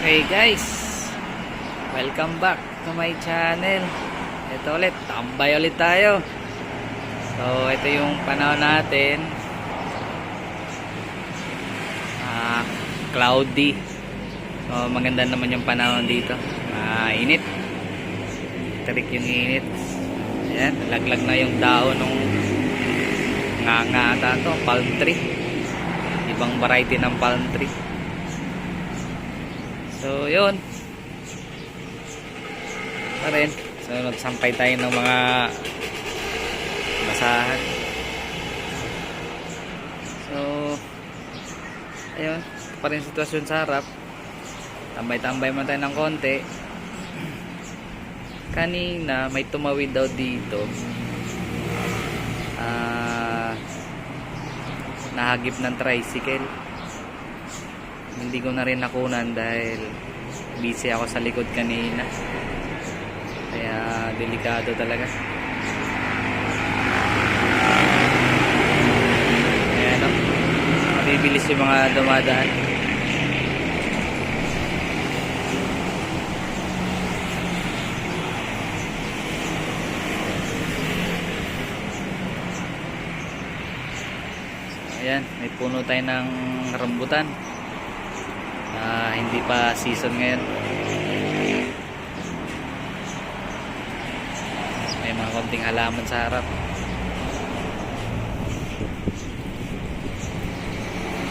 Hey guys, welcome back to my channel. Ito ulit, tambay ulit tayo. So ito yung panahon natin, cloudy. So maganda naman yung panahon dito, init, tarik yung init. Ayan, laglag na yung dahon ng nga to, palm tree. Ibang variety ng palm tree. So yun pa rin. So nagsampay tayo ng mga basahan. So ayun, pa rin sitwasyon sa harap. Tambay-tambay man tayo ng konti. Kanina may tumawid daw dito, nahagip ng tricycle. Hindi ko na rin nakunan dahil busy ako sa likod kanina, kaya delikado talaga. Ayan o, mabibilis yung mga dumadaan. Ayan, may puno tayo ng rambutan. Hindi pa season ngayon. May mga konting halaman sa harap.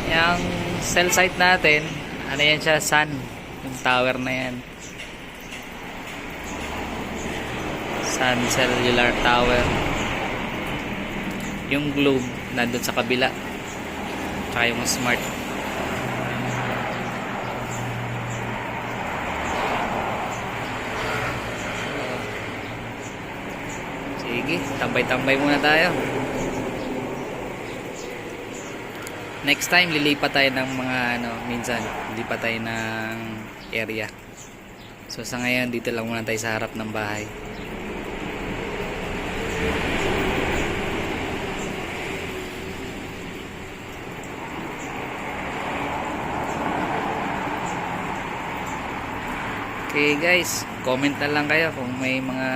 Yung cell site natin, ano yan siya, sun. Yung tower na yan, Sun Cellular Tower. Yung globe nandun sa kabila, tsaka yung smart. Sige, tambay-tambay muna tayo. Next time lilipat tayo ng mga minsan lilipat tayo ng area. So sa ngayon dito lang muna tayo sa harap ng bahay. Okay guys, comment na lang kayo kung may mga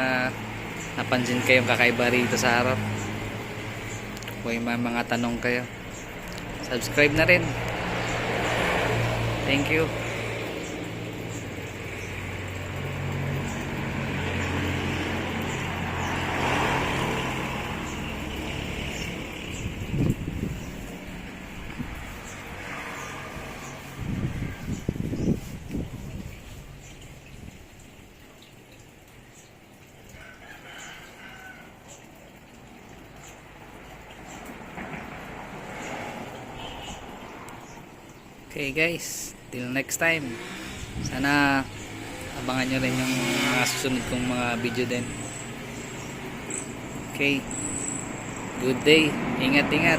napansin kayong kakaiba rito sa harap. Kung may mga tanong kayo, subscribe na rin. Thank you. Okay guys, till next time. Sana abangan nyo rin yung mga susunod kong mga video din. Okay, good day, ingat ingat.